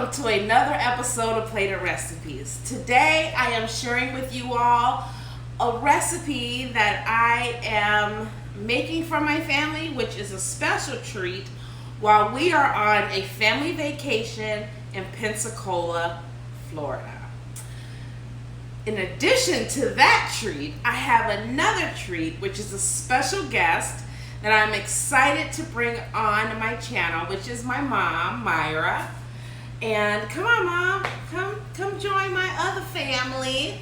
welcome to another episode of Plate of Recipes. Today I am sharing with you all a recipe that I am making for my family, which is a special treat while we are on a family vacation in Pensacola, Florida. In addition to that treat, I have another treat, which is a special guest that I'm excited to bring on my channel, which is my mom, Myra. And come on, Mom, come join my other family.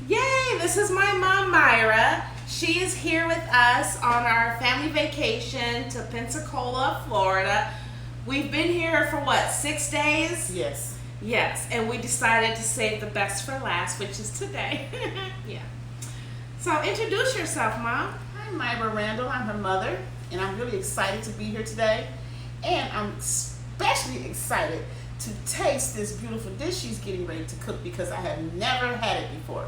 Yay, this is my mom, Myra. She is here with us on our family vacation to Pensacola, Florida. We've been here for what, 6 days? Yes. Yes, and we decided to save the best for last, which is today. Yeah. So introduce yourself, Mom. I'm Myra Randall. I'm her mother, and I'm really excited to be here today. And I'm especially excited to taste this beautiful dish she's getting ready to cook because I have never had it before.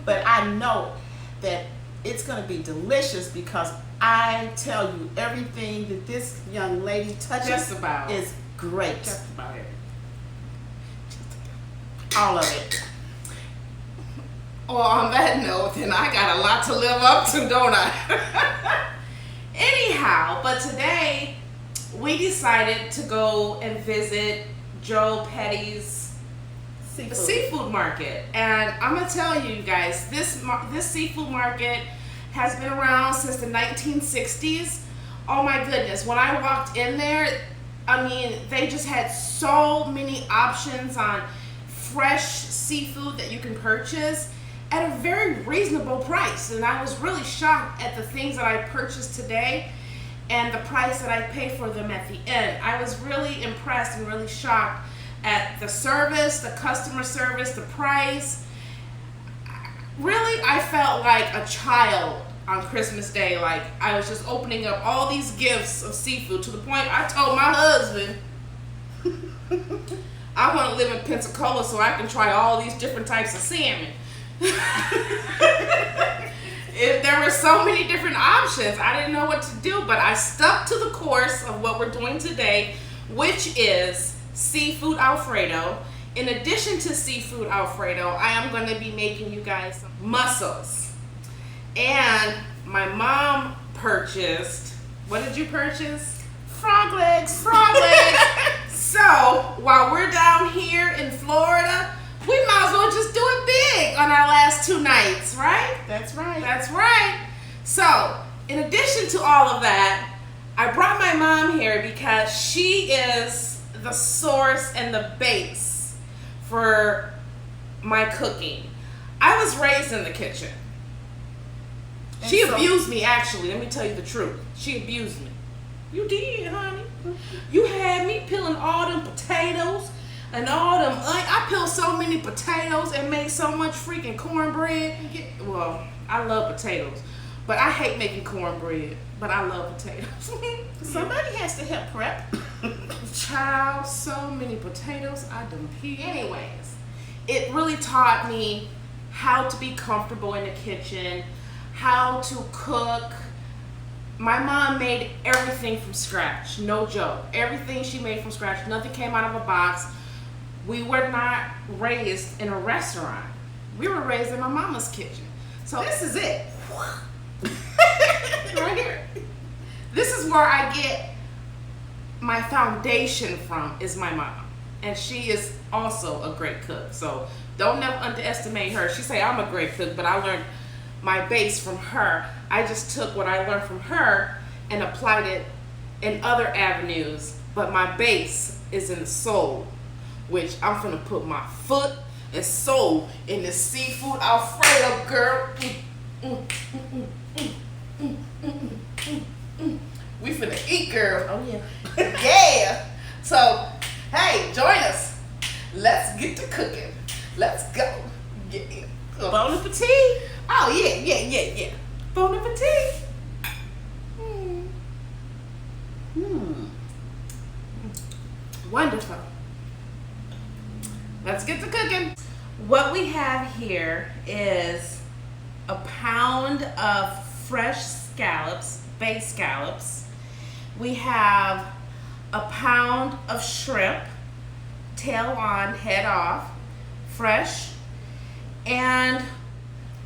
But I know that it's going to be delicious because I tell you, everything that this young lady touches is great. Just about it. All of it. Well, on that note, then I got a lot to live up to, don't I? Anyhow, but today we decided to go and visit Joe Petty's seafood market. And I'm going to tell you guys, this seafood market has been around since the 1960s. Oh my goodness, when I walked in there, I mean, they just had so many options on fresh seafood that you can purchase at a very reasonable price. And I was really shocked at the things that I purchased today and the price that I paid for them at the end. I was really impressed and really shocked at the service, the customer service, the price. Really, I felt like a child on Christmas Day. Like I was just opening up all these gifts of seafood to the point I told my husband I want to live in Pensacola so I can try all these different types of salmon. There were so many different options. I didn't know what to do, but I stuck to the course of what we're doing today, which is seafood Alfredo. In addition to seafood Alfredo, I am going to be making you guys some mussels. And my mom purchased, what did you purchase? Frog legs. Frog legs. So while we're down here in Florida, we might as well just do it big on our last 2 nights, right? That's right. That's right. So, in addition to all of that, I brought my mom here because she is the source and the base for my cooking. I was raised in the kitchen. She abused me, actually. Let me tell you the truth. She abused me. You did, honey. You had me peeling all them potatoes and all them, I peeled so many potatoes and made so much freaking cornbread. Well, I love potatoes, but I hate making cornbread, but I love potatoes. Somebody has to help prep. Child, so many potatoes I done peeled. Anyways, it really taught me how to be comfortable in the kitchen, how to cook. My mom made everything from scratch, no joke. Everything she made from scratch, nothing came out of a box. We were not raised in a restaurant. We were raised in my mama's kitchen. So this is it. Right here. This is where I get my foundation from, is my mom. And she is also a great cook. So don't never underestimate her. She say I'm a great cook, but I learned my base from her. I just took what I learned from her and applied it in other avenues. But my base is in the soul, which I'm gonna put my foot and soul in this seafood Alfredo, girl. We finna eat, girl. Oh yeah. Yeah. So, hey, join us. Let's get to cooking. Let's go. Yeah. Bon appetit. Oh yeah. Bon appetit. Wonderful. Let's get to cooking. What we have here is a pound of fresh scallops, bay scallops. We have a pound of shrimp, tail on, head off, fresh. And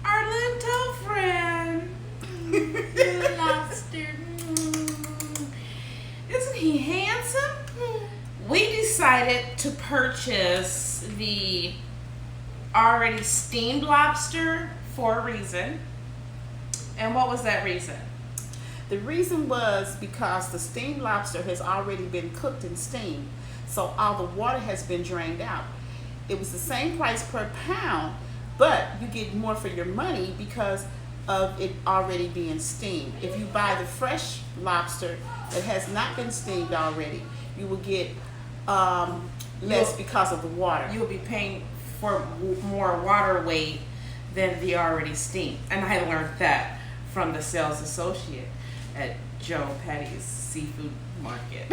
our little friend, little lobster. Isn't he handsome? We decided to purchase the already steamed lobster for a reason. And what was that reason? The reason was because the steamed lobster has already been cooked and steamed, so all the water has been drained out. It was the same price per pound, but you get more for your money because of it already being steamed. If you buy the fresh lobster that has not been steamed already, you will get less because of the water. You will be paying for more water weight than the already steamed. And I learned that from the sales associate at Joe Patty's Seafood Market.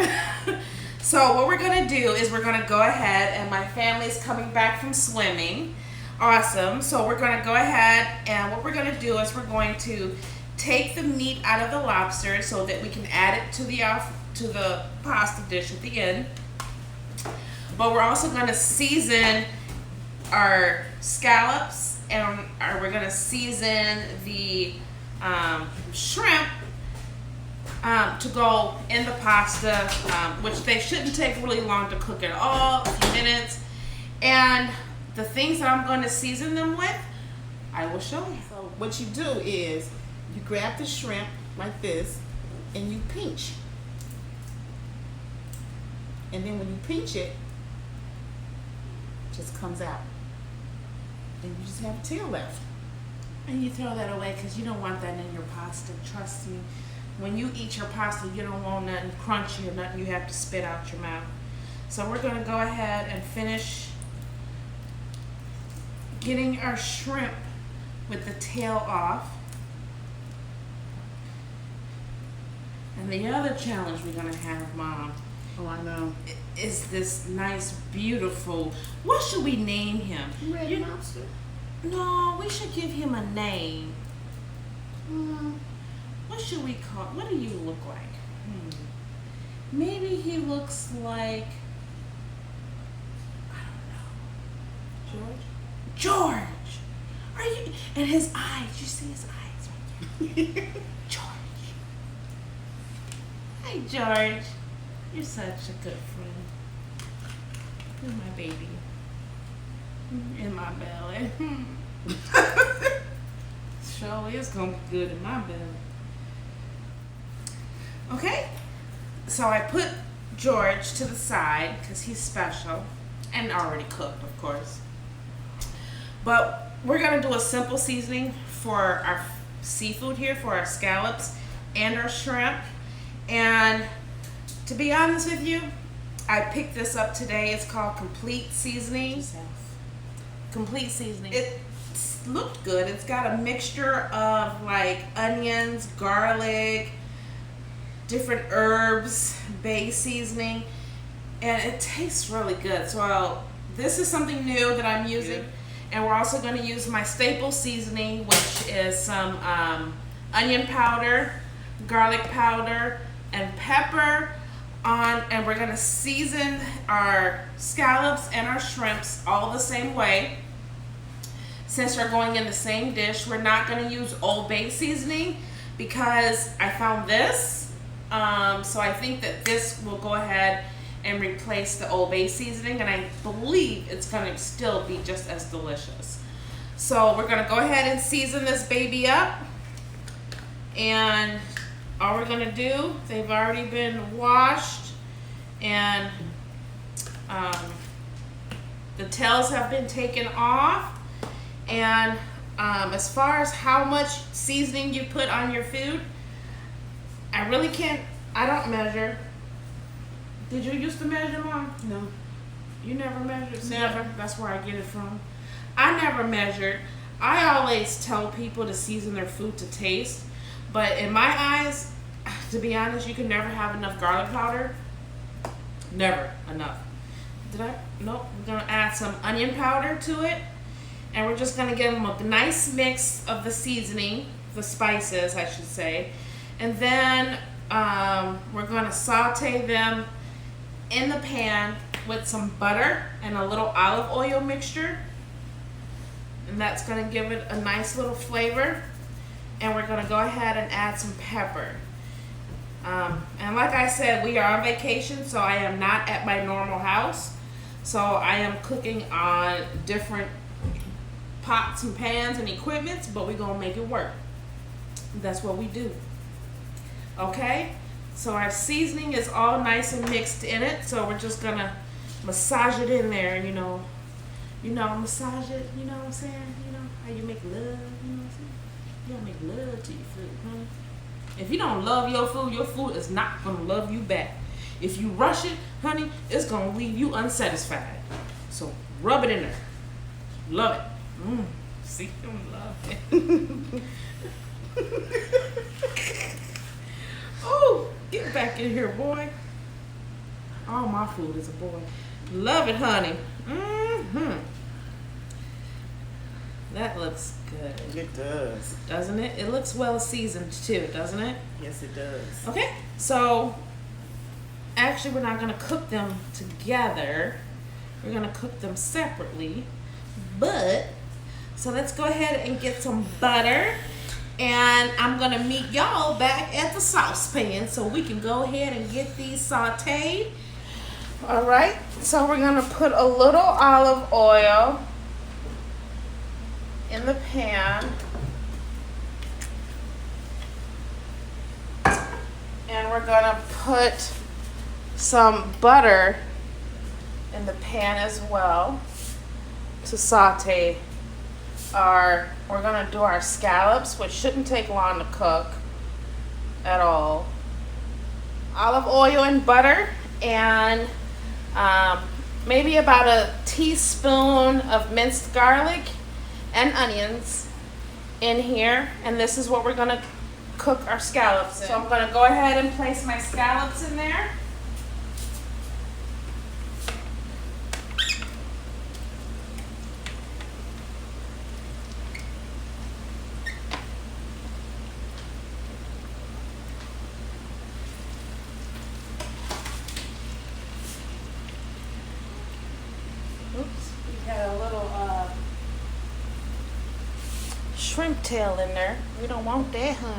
So what we're gonna do is we're gonna go ahead, and my family's coming back from swimming. Awesome. So we're gonna go ahead, and what we're gonna do is we're going to take the meat out of the lobster so that we can add it to the pasta dish at the end. But we're also gonna season our scallops, and we're gonna season the shrimp to go in the pasta, which they shouldn't take really long to cook at all, a few minutes. And the things that I'm going to season them with, I will show you. So what you do is you grab the shrimp like this and you pinch. And then when you pinch it, it just comes out. And you just have a tail left. And you throw that away because you don't want that in your pasta. Trust me. When you eat your pasta, you don't want nothing crunchy or nothing you have to spit out your mouth. So we're going to go ahead and finish getting our shrimp with the tail off. And the other challenge we're going to have, Mom, Oh, I know. is this nice, beautiful, what should we name him? Red lobster. No, we should give him a name. What should we call? What do you look like? Maybe he looks like, I don't know. George. Are you? And his eyes. You see his eyes right there. George. Hi, George. You're such a good friend. You're my baby. In my belly. Sure is gonna be good in my belly. Okay, so I put George to the side because he's special and already cooked, of course. But we're gonna do a simple seasoning for our seafood here, for our scallops and our shrimp. And to be honest with you, I picked this up today. It's called Complete Seasoning. Complete Seasoning. It looked good. It's got a mixture of like onions, garlic, different herbs, bay seasoning, and it tastes really good. So this is something new that I'm using. Yeah. And we're also going to use my staple seasoning, which is some onion powder, garlic powder, and pepper and we're going to season our scallops and our shrimps all the same way. Since they're going in the same dish, we're not going to use Old Bay seasoning because I found this. So I think that this will go ahead and replace the Old Bay seasoning, and I believe it's going to still be just as delicious. So we're going to go ahead and season this baby up, and all we're going to do, they've already been washed, and the tails have been taken off. And as far as how much seasoning you put on your food, I really can't, I don't measure. Did you used to measure, Mom? No. You never measured? Never. That's where I get it from. I never measured. I always tell people to season their food to taste. But in my eyes, to be honest, you can never have enough garlic powder. Never enough. Did I? Nope. We're going to add some onion powder to it. And we're just going to give them a nice mix of the seasoning, the spices, I should say. And then we're going to saute them in the pan with some butter and a little olive oil mixture. And that's gonna give it a nice little flavor. And we're gonna go ahead and add some pepper. And like I said, we are on vacation, so I am not at my normal house. So I am cooking on different pots and pans and equipments, but we're gonna make it work. That's what we do. Okay? So our seasoning is all nice and mixed in it. So we're just gonna massage it in there, you know, massage it, you know what I'm saying? You know, how you make love, you know what I'm saying? You gotta make love to your food, honey. If you don't love your food is not gonna love you back. If you rush it, honey, it's gonna leave you unsatisfied. So rub it in there. Love it. See, I'm love it. Oh, get back in here, boy. All my food is a boy. Love it, honey. That looks good. It does. Doesn't it? It looks well seasoned too, doesn't it? Yes, it does. Okay, so actually we're not gonna cook them together. We're gonna cook them separately. But, so let's go ahead and get some butter. And I'm gonna meet y'all back at the saucepan so we can go ahead and get these sauteed. All right, so we're gonna put a little olive oil in the pan. And we're gonna put some butter in the pan as well to saute we're gonna do our scallops, which shouldn't take long to cook at all. Olive oil and butter, and maybe about a teaspoon of minced garlic and onions in here. And this is what we're gonna cook our scallops in. So I'm gonna go ahead and place my scallops in there. Shrimp tail in there. We don't want that, honey.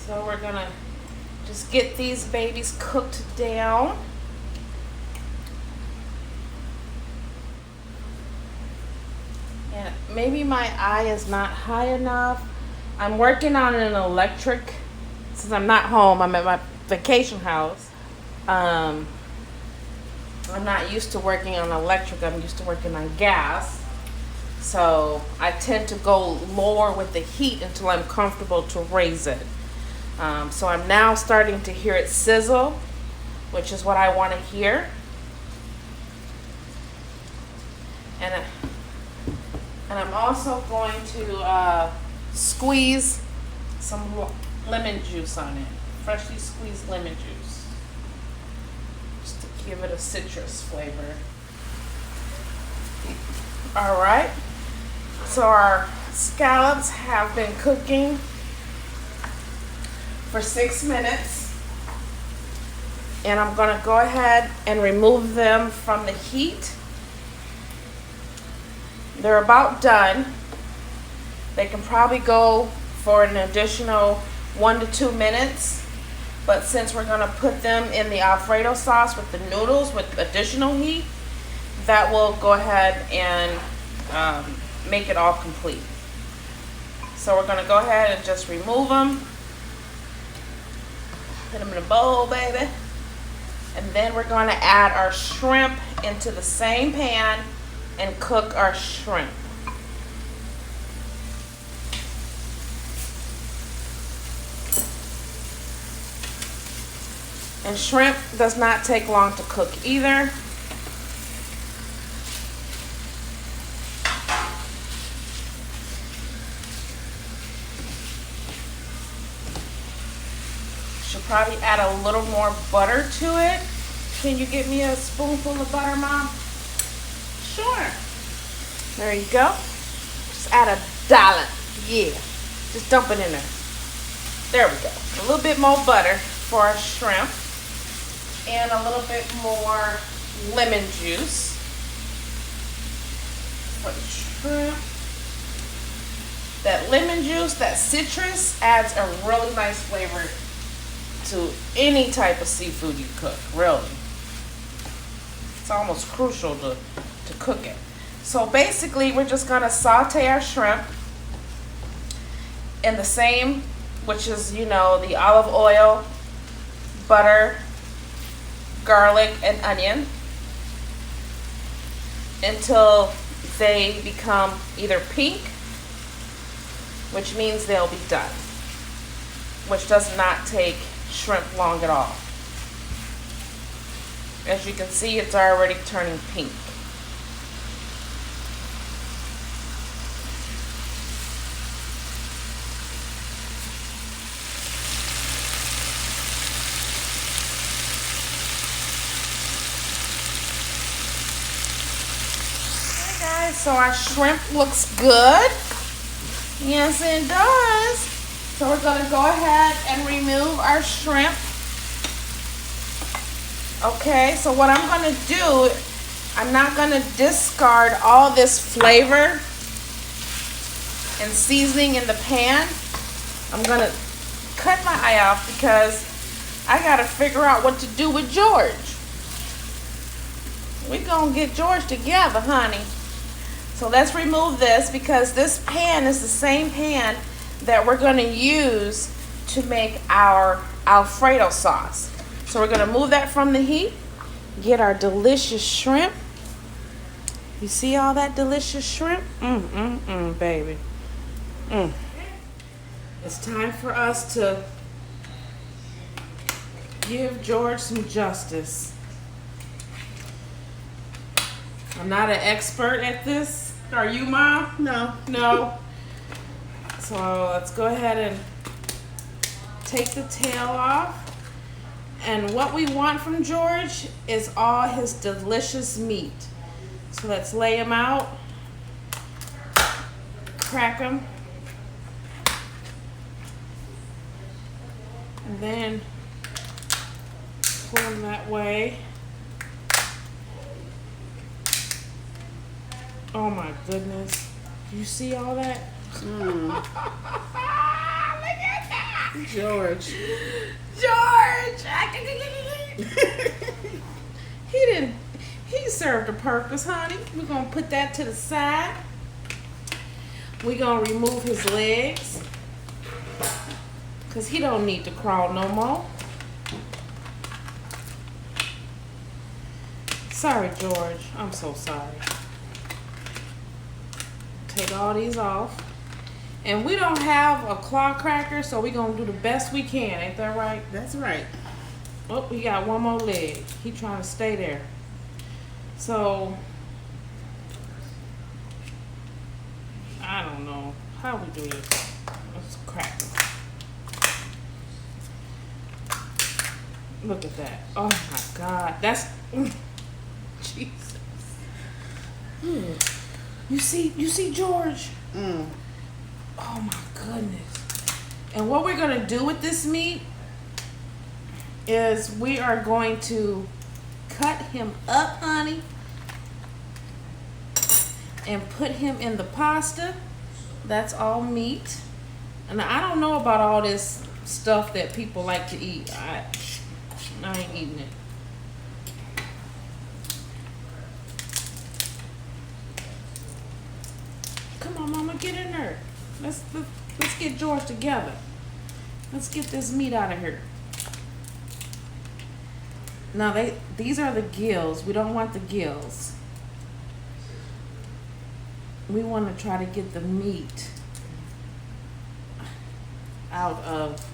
So we're gonna just get these babies cooked down. And maybe my eye is not high enough. I'm working on an electric, since I'm not home, I'm at my vacation house. I'm not used to working on electric, I'm used to working on gas. So I tend to go lower with the heat until I'm comfortable to raise it. So I'm now starting to hear it sizzle, which is what I want to hear. And I'm also going to squeeze some lemon juice on it, freshly squeezed lemon juice, just to give it a citrus flavor. All right, so our scallops have been cooking for 6 minutes, and I'm gonna go ahead and remove them from the heat. They're about done. They can probably go for an additional 1 to 2 minutes, but since we're gonna put them in the Alfredo sauce with the noodles with additional heat, that will go ahead and make it all complete. So we're gonna go ahead and just remove them, put them in a bowl, baby, and then we're gonna add our shrimp into the same pan and cook our shrimp. And shrimp does not take long to cook either. Should probably add a little more butter to it. Can you get me a spoonful of butter, Mom? Sure. There you go. Just add a dollop. Yeah. Just dump it in there. There we go. A little bit more butter for our shrimp. and a little bit more lemon juice for the shrimp. That lemon juice, that citrus, adds a really nice flavor to any type of seafood you cook, really. It's almost crucial to cook it. So basically, we're just gonna saute our shrimp in the same, which is, you know, the olive oil, butter, garlic, and onion until they become either pink, which means they'll be done, which does not take shrimp long at all. As you can see, it's already turning pink. Okay guys, so our shrimp looks good. Yes, it does. So we're gonna go ahead and remove our shrimp. Okay, so what I'm gonna do, I'm not gonna discard all this flavor and seasoning in the pan. I'm gonna cut my eye out because I gotta figure out what to do with George. We're gonna get George together, honey. So let's remove this because this pan is the same pan that we're gonna use to make our Alfredo sauce. So we're gonna move that from the heat, get our delicious shrimp. You see all that delicious shrimp? Baby. It's time for us to give George some justice. I'm not an expert at this. Are you, Mom? No. No. So let's go ahead and take the tail off. And what we want from George is all his delicious meat. So let's lay him out, crack him, and then pull him that way. Oh my goodness. You see all that? Look at that! George. He served a purpose, honey. We're gonna put that to the side. We're gonna remove his legs because he don't need to crawl no more. Sorry, George. I'm so sorry. Take all these off. And we don't have a claw cracker, so we're gonna do the best we can. Ain't that right? That's right. Oh, we got one more leg. He trying to stay there. So, I don't know how we do this. Let's crack them. Look at that. Oh my God. That's, Jesus. You see George? Oh my goodness. And what we're gonna do with this meat is we are going to cut him up, honey, and put him in the pasta. That's all meat. And I don't know about all this stuff that people like to eat. I ain't eating it. Come on, Mama, get in there. Let's get George together. Let's get this meat out of here. Now these are the gills. We don't want the gills. We want to try to get the meat out of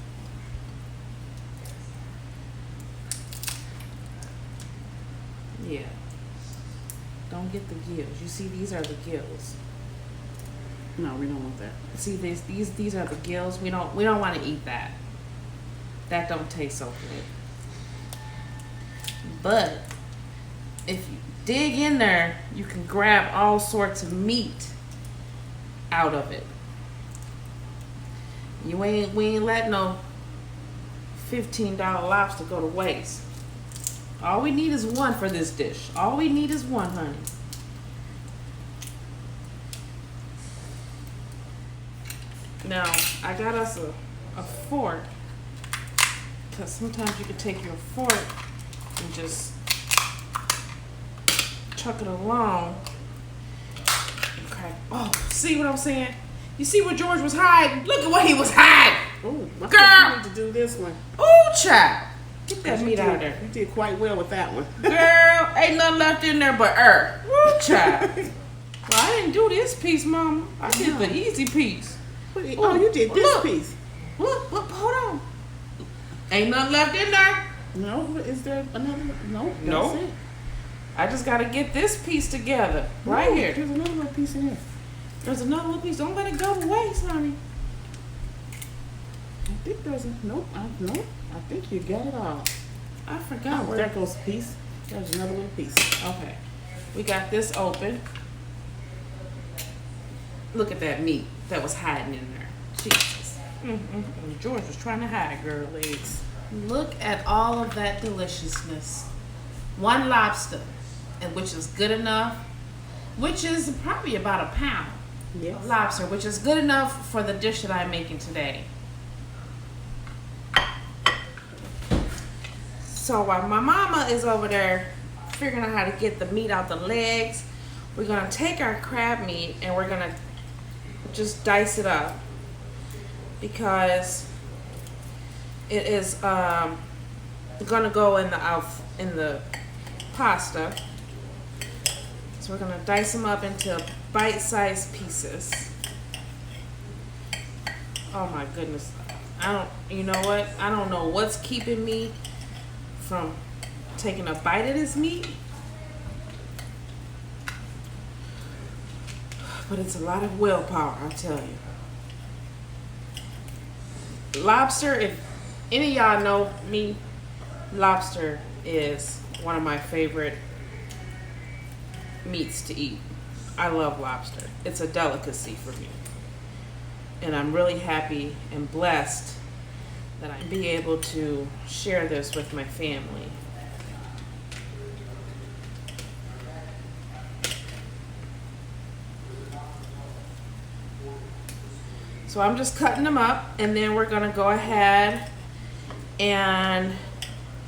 Don't get the gills. You see, these are the gills. No, we don't want that. See, these are the gills. We don't want to eat that. That don't taste so good. But if you dig in there, you can grab all sorts of meat out of it. We ain't letting no $15 lobster go to waste. All we need is one for this dish. All we need is one, honey. Now, I got us a fork, because sometimes you can take your fork and just chuck it along and crack. Oh, see what I'm saying? You see what George was hiding? Look at what he was hiding. Ooh, I girl. think you need to do this one. Ooh, child. Get that meat out of there. You did quite well with that one. Girl, ain't nothing left in there but Ooh, child. Well, I didn't do this piece, Mama. I did the easy piece. Oh, you did this piece. Look, hold on. Ain't nothing left in there. No, is there another? No, No. that's it. I just got to get this piece together. Right here. There's another little piece in here. There's another little piece. Don't let it go to waste, honey. I think there's a, nope, I think you got it all. I forgot where. There goes a piece. There's another little piece. Okay. We got this open. Look at that meat that was hiding in there. Jesus. George was trying to hide, girl legs. Look at all of that deliciousness. One lobster, and which is good enough, which is probably about a pound of lobster, which is good enough for the dish that I'm making today. So while my mama is over there figuring out how to get the meat out the legs, we're gonna take our crab meat and we're gonna just dice it up, because it is gonna go in the pasta. So we're gonna dice them up into bite-sized pieces. Oh my goodness. You know what? I don't know what's keeping me from taking a bite of this meat. But it's a lot of willpower, I'll tell you. Lobster, if any of y'all know me, lobster is one of my favorite meats to eat. I love lobster. It's a delicacy for me. And I'm really happy and blessed that I be able to share this with my family. So I'm just cutting them up, and then we're gonna go ahead and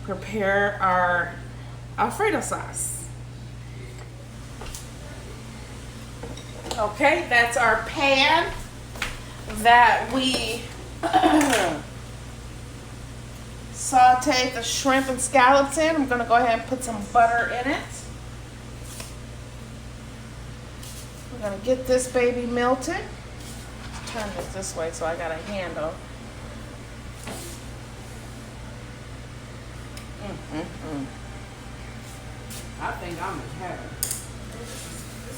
prepare our Alfredo sauce. Okay, that's our pan that we saute the shrimp and scallops in. I'm gonna go ahead and put some butter in it. We're gonna get this baby melted. Turn this way so I got a handle. I think I'm in heaven. This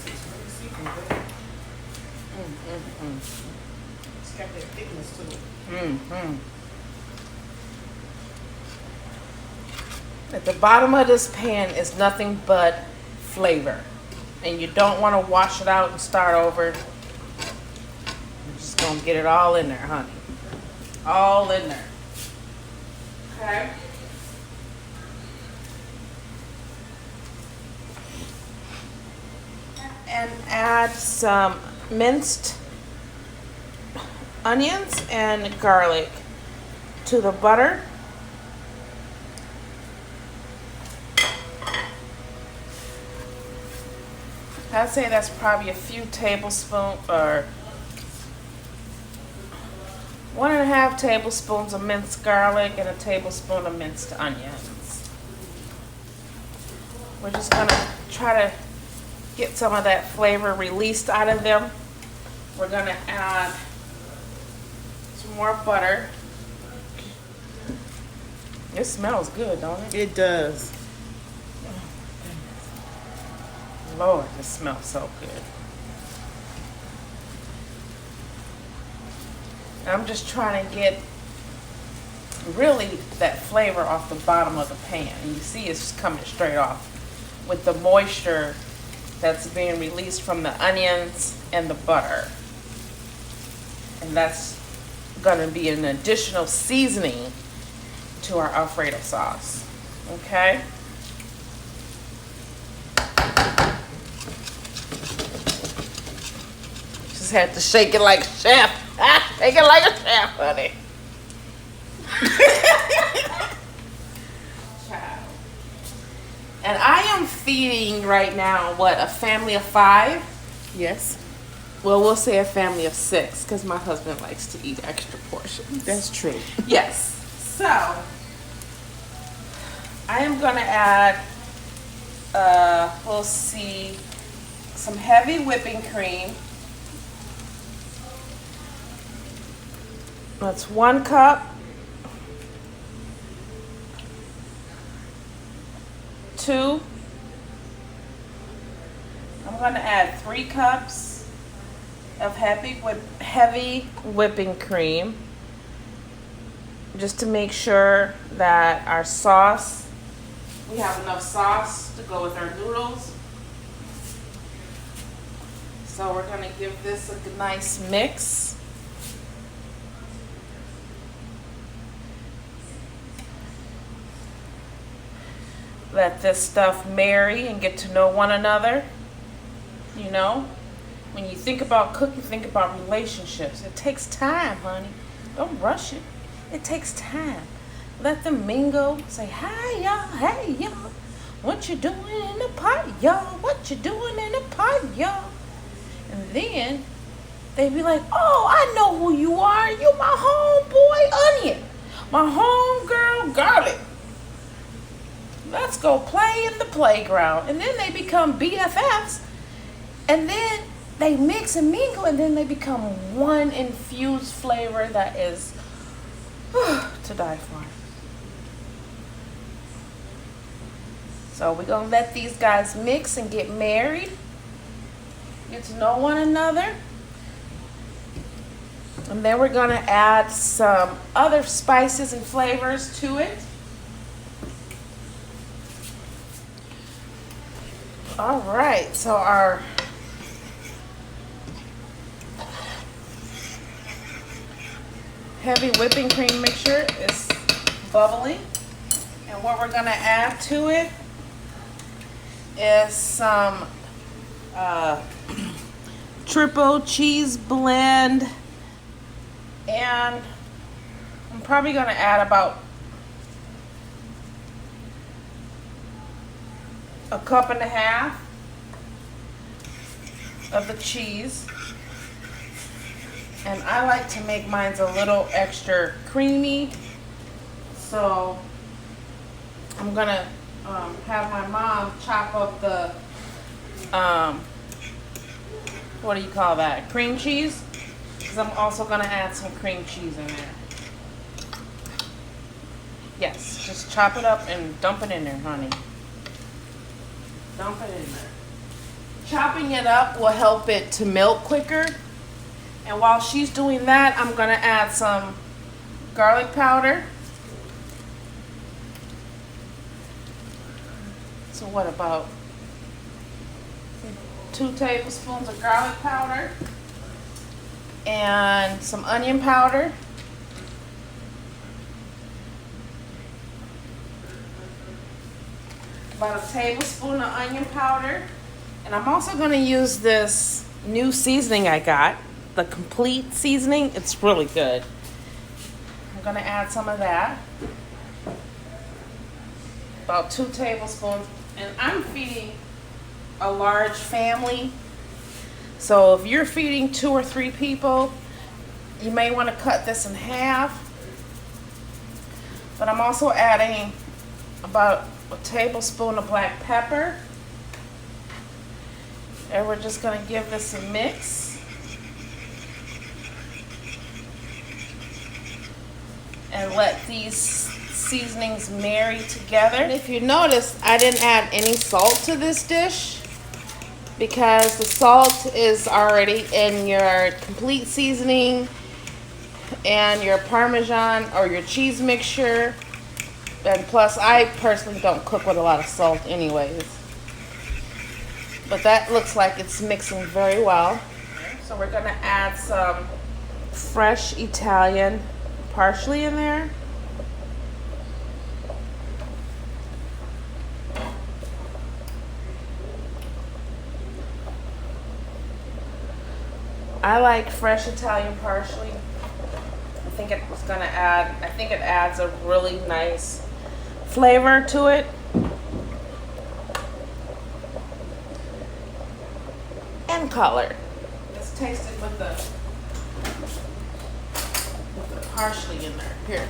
is really seasoned good. It's got that thickness to it. At the bottom of this pan is nothing but flavor. And you don't want to wash it out and start over. You're just going to get it all in there, honey. All in there. Okay? And add some minced onions and garlic to the butter. I'd say that's probably a few tablespoons, or 1.5 tablespoons of minced garlic and a tablespoon of minced onions. We're just gonna try to get some of that flavor released out of them. We're gonna add some more butter. It smells good, don't it? It does. Lord, it smells so good. I'm just trying to get really that flavor off the bottom of the pan. And you see it's just coming straight off with the moisture that's being released from the onions and the butter. And that's gonna be an additional seasoning to our Alfredo sauce. Okay? Just had to shake it like a chef. Shake it like a chef, honey. And I am feeding right now, what, a family of 5? Yes, Well, we'll say a family of 6 because my husband likes to eat extra portions. that's true. Yes. So, I am going to add, we'll see, some heavy whipping cream. That's 1 cup. 2. I'm going to add 3 cups of heavy whipping cream, just to make sure that our sauce, we have enough sauce to go with our noodles. So we're going to give this a nice mix. Let this stuff marry and get to know one another. You know, when you think about cooking, think about relationships. It takes time, honey. Don't rush it. It takes time. Let them mingle. Say, hi, y'all. Hey, y'all. What you doing in the pot, y'all? What you doing in the pot, y'all? And then they be like, oh, I know who you are. You my homeboy, Onion. My homegirl, Garlic. Let's go play in the playground. And then they become BFFs. And then they mix and mingle. And then they become one infused flavor that is to die for. So we're going to let these guys mix and get married. Get to know one another. And then we're going to add some other spices and flavors to it. All right, so our heavy whipping cream mixture is bubbling. And what we're gonna add to it is some triple cheese blend. And I'm probably gonna add about a cup and a half of the cheese. And I like to make mine a little extra creamy. So I'm gonna have my mom chop up the, what do you call that? Cream cheese? Because I'm also gonna add some cream cheese in there. Yes, just chop it up and dump it in there, honey. Dump it in there. Chopping it up will help it to melt quicker. And while she's doing that, I'm going to add some garlic powder. So what, about 2 tablespoons of garlic powder and some onion powder. About a tablespoon of onion powder. And I'm also going to use this new seasoning I got, the complete seasoning. It's really good. I'm going to add some of that. About 2 tablespoons. And I'm feeding a large family. So if you're feeding 2 or 3 people, you may want to cut this in half. But I'm also adding about a tablespoon of black pepper. And we're just going to give this a mix. And let these seasonings marry together. And if you notice, I didn't add any salt to this dish because the salt is already in your complete seasoning and your Parmesan or your cheese mixture. And plus, I personally don't cook with a lot of salt anyways. But that looks like it's mixing very well. So we're gonna add some fresh Italian parsley in there. I like fresh Italian parsley. I think it adds a really nice flavor to it. And color. Let's taste it with the parsley in there.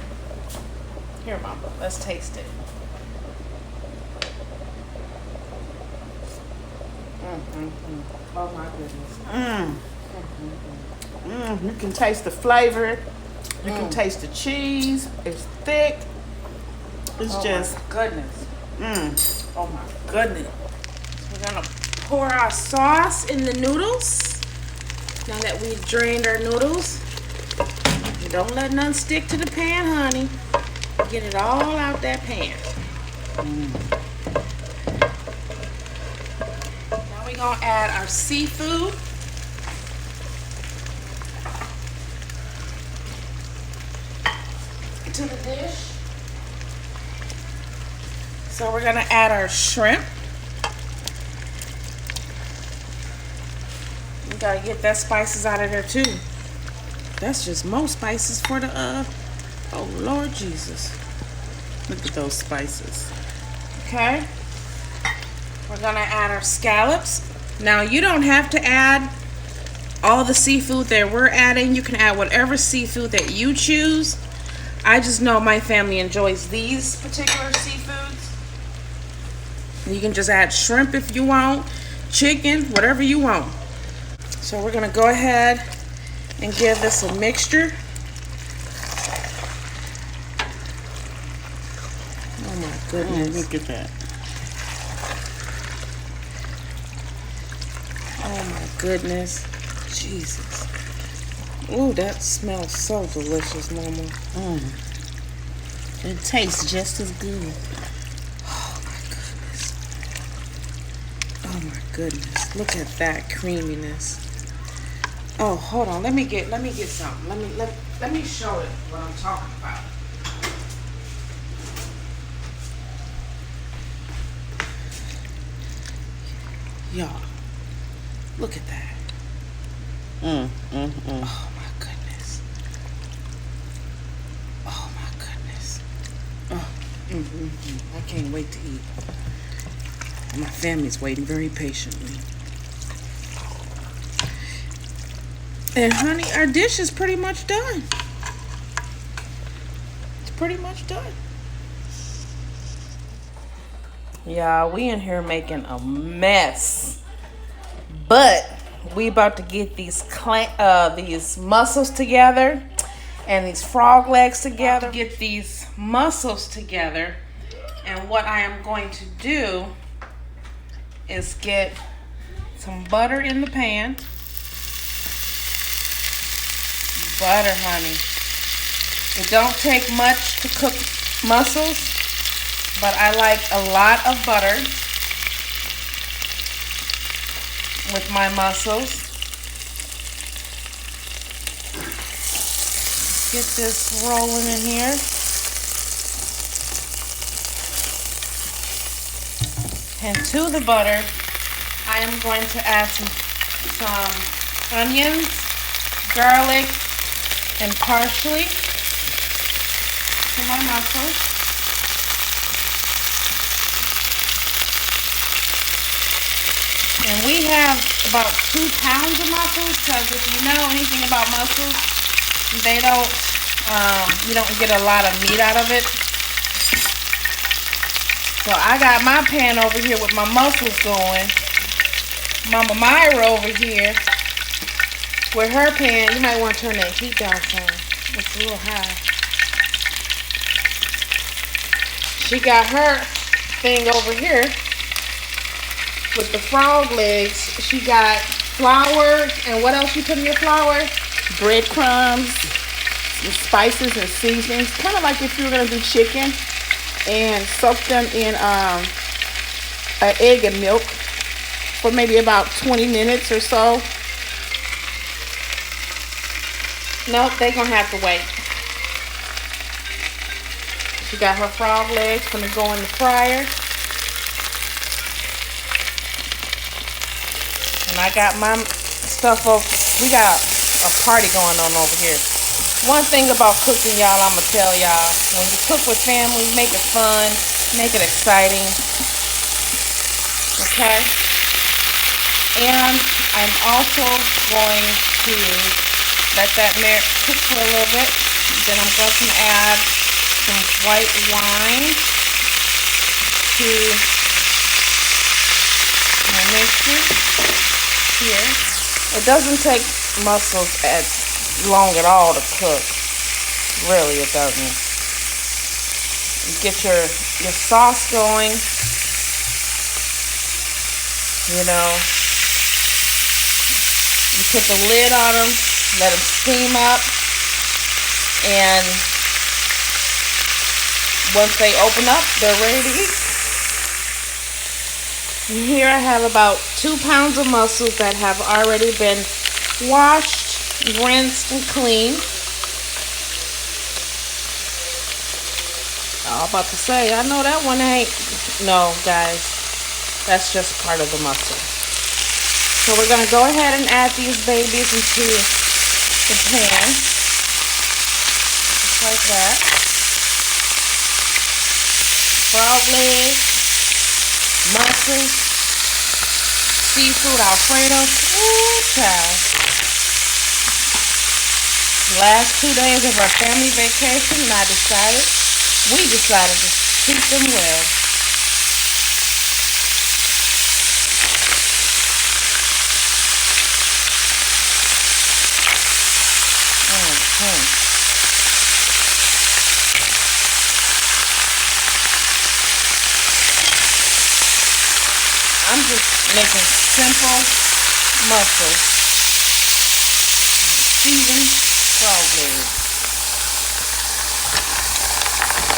Here, Mama. Let's taste it. Oh my goodness. You can taste the flavor. You can taste the cheese. It's thick. It's just my goodness. Oh my goodness. We're gonna pour our sauce in the noodles. Now that we've drained our noodles, you don't let none stick to the pan, honey. Get it all out that pan. Now we're gonna add our seafood. To the dish. So we're gonna add our shrimp. You gotta get that spices out of there too. That's just more spices for the oh Lord Jesus. Look at those spices. Okay. We're gonna add our scallops. Now you don't have to add all the seafood that we're adding. You can add whatever seafood that you choose. I just know my family enjoys these particular seafoods. You can just add shrimp if you want, chicken, whatever you want. So we're gonna go ahead and give this a mixture. Oh my goodness. Look at that. Oh my goodness. Jesus. Ooh, that smells so delicious, Mama. It tastes just as good. Oh my goodness. Oh my goodness. Look at that creaminess. Oh, hold on. Let me get something. Let me show it what I'm talking about. Y'all, look at that. Oh my goodness. Oh my goodness. Oh, I can't wait to eat. My family's waiting very patiently. And honey, our dish is pretty much done. It's pretty much done. Yeah, we in here making a mess. But we about to get these mussels together and these frog legs together. Get these mussels together. And what I am going to do is get some butter in the pan. Butter, honey. It don't take much to cook mussels, but I like a lot of butter with my mussels. Get this rolling in here. And to the butter, I am going to add some onions, garlic, and parsley to my mussels. And we have about 2 pounds of mussels, because if you know anything about mussels, they don't, you don't get a lot of meat out of it. So I got my pan over here with my mussels going. Momma Myra over here with her pan. You might want to turn that heat down some. It's a little high. She got her thing over here with the frog legs. She got flour, and what else you put in your flour? Breadcrumbs, some spices and seasonings. Kind of like if you were going to do chicken, and soak them in an egg and milk for maybe about 20 minutes or so. Nope, they're going to have to wait. She got her frog legs going to go in the fryer. And I got my stuff over We got a party going on over here. One thing about cooking, y'all, I'm gonna tell y'all, when you cook with family, make it fun, make it exciting, okay? And I'm also going to let that cook for a little bit. Then I'm going to add some white wine to my mixture here. It doesn't take mussels as long at all to cook. Really, it doesn't. You get your sauce going. You know, you put the lid on them, let them steam up, and once they open up, they're ready to eat. And here I have about 2 pounds of mussels that have already been washed, rinsed, and cleaned. I was about to say, I know that one ain't. No, guys, that's just part of the mussel. So we're going to go ahead and add these babies into the pan. Just like that. Frog legs, mussels, seafood Alfredo. Ooh, child. Last 2 days of our family vacation, and we decided to treat them well. I'm just making simple mussels, seasoned frog legs.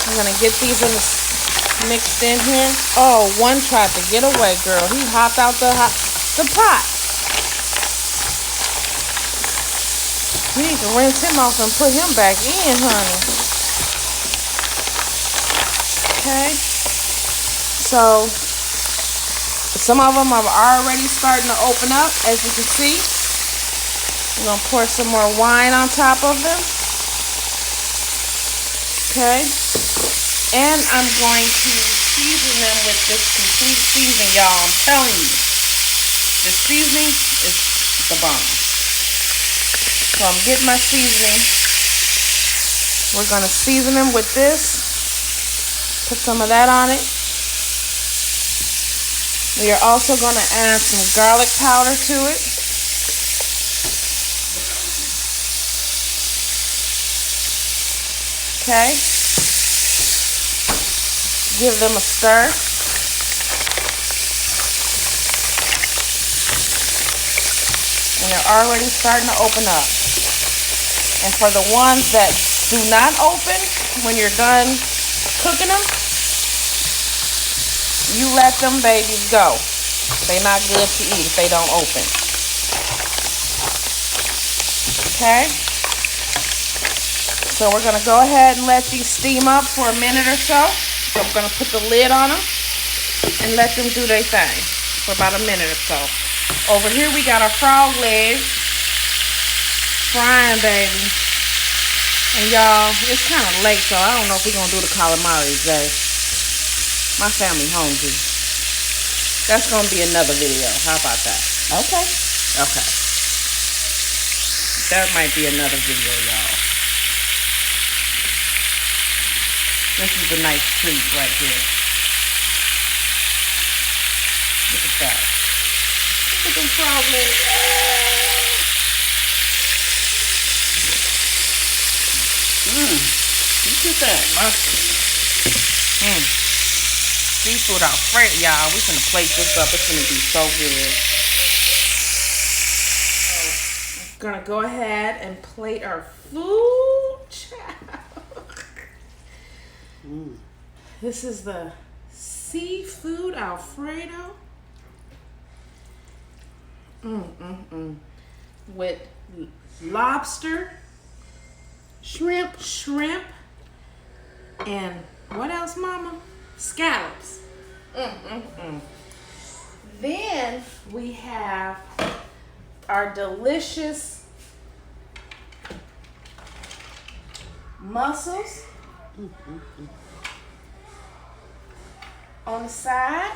I'm gonna get these mixed in here. Oh, one tried to get away, girl. He hopped out the pot. You need to rinse him off and put him back in, honey. Okay. So some of them are already starting to open up, as you can see. I'm gonna pour some more wine on top of them. Okay. And I'm going to season them with this complete seasoning, y'all. I'm telling you, the seasoning is the bomb. So I'm getting my seasoning. We're going to season them with this. Put some of that on it. We are also going to add some garlic powder to it. Okay. Give them a stir. And they're already starting to open up. And for the ones that do not open, when you're done cooking them, you let them babies go. They're not good to eat if they don't open. Okay? So we're going to go ahead and let these steam up for a minute or so. So I'm going to put the lid on them and let them do their thing for about a minute or so. Over here we got our frog legs frying, baby. And y'all, it's kind of late, so I don't know if we're going to do the calamari today. My family hungry. That's going to be another video. How about that? Okay. Okay. That might be another video, y'all. This is a nice treat right here. Look at that. Look at them frog legs. Look at that. Seafood Alfredo, y'all. We're gonna plate this up. It's gonna be so good. So, I'm gonna go ahead and plate our food. This is the seafood Alfredo. With lobster, shrimp, and what else, Mama? Scallops. Then we have our delicious mussels on the side.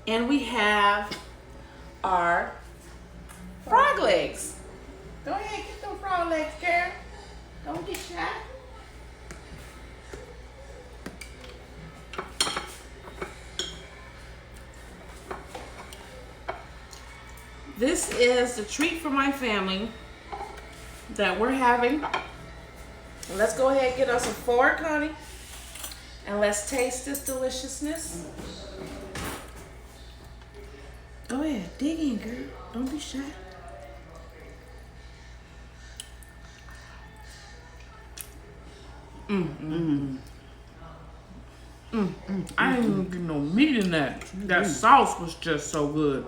And we have our frog legs. Go ahead, get those frog legs, girl. Don't get shy. This is the treat for my family that we're having. Let's go ahead and get us a fork, honey. And let's taste this deliciousness. Go ahead, dig in, girl. Don't be shy. I didn't even get no meat in that. That sauce was just so good.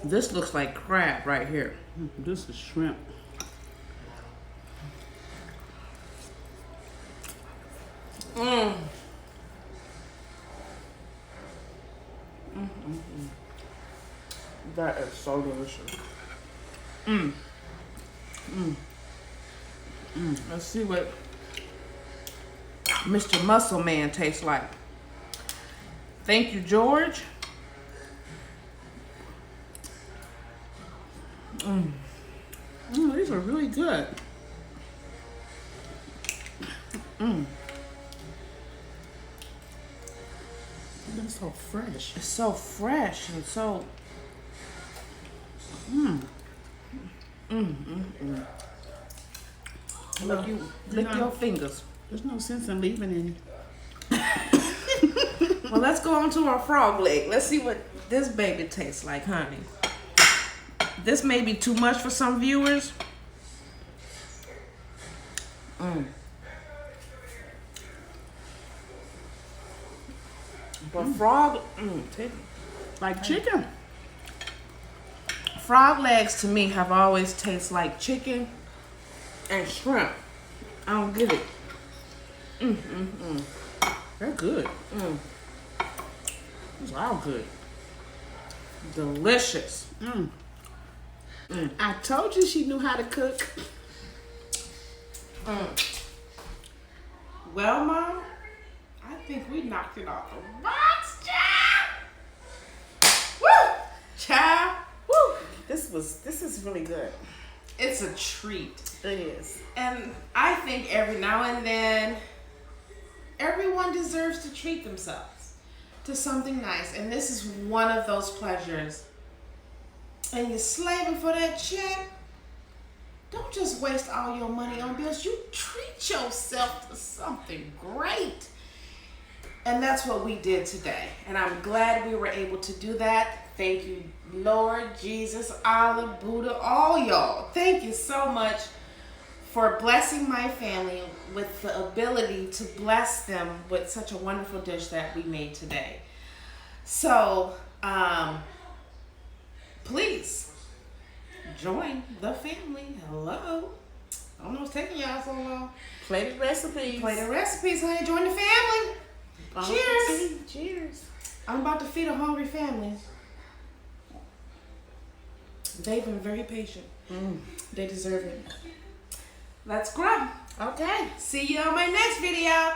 This looks like crab right here. This is shrimp. That is so delicious. Let's see what Mr. Muscle Man tastes like. Thank you, George. These are really good. They're so fresh. It's so fresh and so. Lick your fingers. There's no sense in leaving any. Well, let's go on to our frog leg. Let's see what this baby tastes like, honey. This may be too much for some viewers. But frog, Like chicken. frog legs to me have always tasted like chicken and shrimp. I don't get it. They're good. It's all good. Delicious. I told you she knew how to cook. Well, Mom, I think we knocked it off the box, child. Woo! Child. Woo! This is really good. It's a treat. It is. And I think every now and then, everyone deserves to treat themselves to something nice. And this is one of those pleasures. And you're slaving for that check. Don't just waste all your money on bills. You treat yourself to something great. And that's what we did today. And I'm glad we were able to do that. Thank you, Lord, Jesus, Allah, Buddha, all y'all. Thank you so much for blessing my family with the ability to bless them with such a wonderful dish that we made today. So, please join the family. Hello. I don't know what's taking y'all so long. Plated recipes. Plated recipes, honey. Join the family. Cheers. Cheers. I'm about to feed a hungry family. They've been very patient. They deserve it. Let's grub. Okay. See you on my next video.